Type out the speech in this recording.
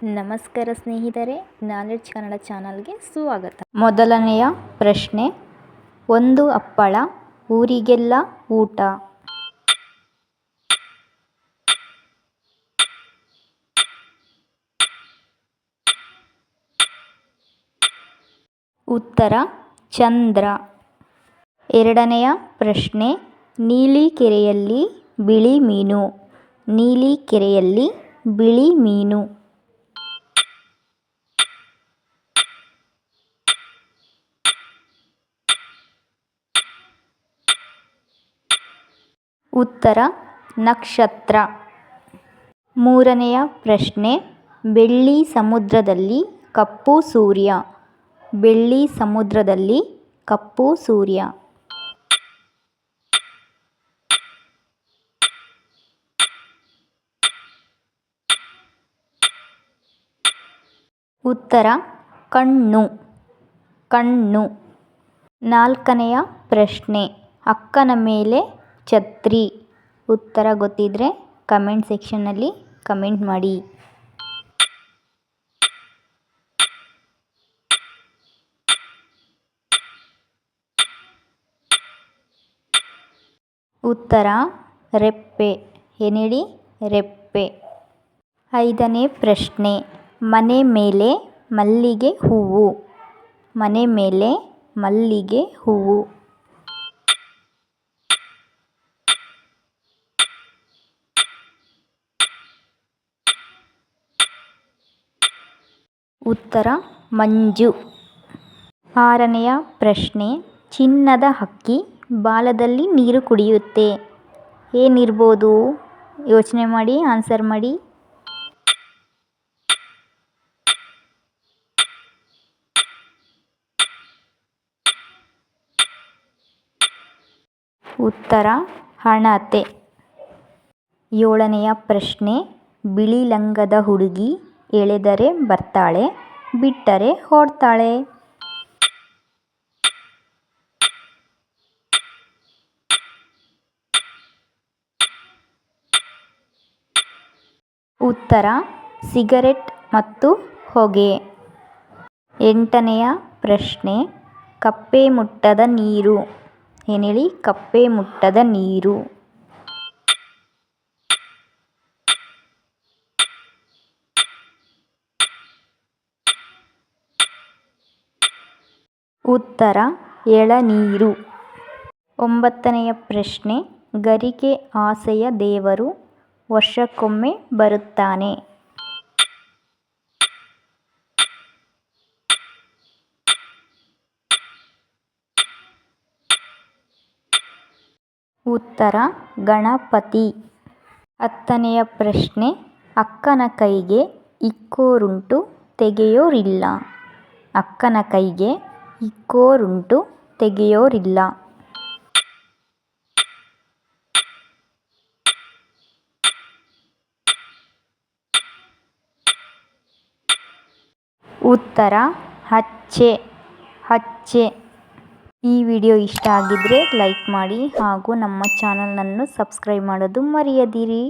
ನಮಸ್ಕಾರ ಸ್ನೇಹಿತರೆ, ನಾಲೆಡ್ಜ್ ಕನ್ನಡ ಚಾನಲ್ಗೆ ಸ್ವಾಗತ. ಮೊದಲನೆಯ ಪ್ರಶ್ನೆ, ಒಂದು ಹಪ್ಪಳ ಊರಿಗೆಲ್ಲ ಊಟ. ಉತ್ತರ ಚಂದ್ರ. ಎರಡನೆಯ ಪ್ರಶ್ನೆ, ನೀಲಿ ಕೆರೆಯಲ್ಲಿ ಬಿಳಿ ಮೀನು. ನೀಲಿ ಕೆರೆಯಲ್ಲಿ ಬಿಳಿ ಮೀನು. ಉತ್ತರ ನಕ್ಷತ್ರ. ಮೂರನೆಯ ಪ್ರಶ್ನೆ, ಬೆಳ್ಳಿ ಸಮುದ್ರದಲ್ಲಿ ಕಪ್ಪು ಸೂರ್ಯ. ಬೆಳ್ಳಿ ಸಮುದ್ರದಲ್ಲಿ ಕಪ್ಪು ಸೂರ್ಯ. ಉತ್ತರ ಕಣ್ಣು. ಕಣ್ಣು. ನಾಲ್ಕನೆಯ ಪ್ರಶ್ನೆ, ಅಕ್ಕನ ಮೇಲೆ ಛತ್ರಿ. ಉತ್ತರ ಗೊತ್ತಿದ್ರೆ ಕಮೆಂಟ್ ಸೆಕ್ಷನ್ನಲ್ಲಿ ಕಮೆಂಟ್ ಮಾಡಿ. ಉತ್ತರ ರೆಪ್ಪೆ. ಏನೇಳಿ? ರೆಪ್ಪೆ. ಐದನೇ ಪ್ರಶ್ನೆ, ಮನೆ ಮೇಲೆ ಮಲ್ಲಿಗೆ ಹೂವು. ಮನೆ ಮೇಲೆ ಮಲ್ಲಿಗೆ ಹೂವು. ಉತ್ತರ ಮಂಜು. ಆರನೆಯ ಪ್ರಶ್ನೆ, ಚಿನ್ನದ ಹಕ್ಕಿ ಬಾಲದಲ್ಲಿ ನೀರು ಕುಡಿಯುತ್ತೆ. ಏನಿರ್ಬೋದು? ಯೋಚನೆ ಮಾಡಿ ಆನ್ಸರ್ ಮಾಡಿ. ಉತ್ತರ ಹಣತೆ. ಏಳನೆಯ ಪ್ರಶ್ನೆ, ಬಿಳಿ ಲಂಗದ ಹುಡುಗಿ ಎಳೆದರೆ ಬರ್ತಾಳೆ, ಬಿಟ್ಟರೆ ಓಡ್ತಾಳೆ. ಉತ್ತರ ಸಿಗರೆಟ್ ಮತ್ತು ಹೊಗೆ. ಎಂಟನೆಯ ಪ್ರಶ್ನೆ, ಕಪ್ಪೆ ಮುಟ್ಟದ ನೀರು. ಏನೇಳಿ? ಕಪ್ಪೆ ಮುಟ್ಟದ ನೀರು. ಉತ್ತರ ಎಳನೀರು. ಒಂಬತ್ತನೆಯ ಪ್ರಶ್ನೆ, ಗರಿಕೆ ಆಸೆಯ ದೇವರು ವರ್ಷಕ್ಕೊಮ್ಮೆ ಬರುತ್ತಾನೆ. ಉತ್ತರ ಗಣಪತಿ. ಹತ್ತನೆಯ ಪ್ರಶ್ನೆ, ಅಕ್ಕನ ಕೈಗೆ ಇಕ್ಕೋರುಂಟು ತೆಗೆಯೋರಿಲ್ಲ. ಅಕ್ಕನ ಕೈಗೆ ಇಕ್ಕೋರುಂಟು ತೆಗೆಯೋರಿಲ್ಲ. ಉತ್ತರ ಹಚ್ಚೆ. ಹಚ್ಚೆ. ಈ ವಿಡಿಯೋ ಇಷ್ಟ ಆಗಿದ್ರೆ ಲೈಕ್ ಮಾಡಿ ಹಾಗೂ ನಮ್ಮ ಚಾನಲನ್ನು ಸಬ್ಸ್ಕ್ರೈಬ್ ಮಾಡೋದು ಮರೆಯದಿರಿ.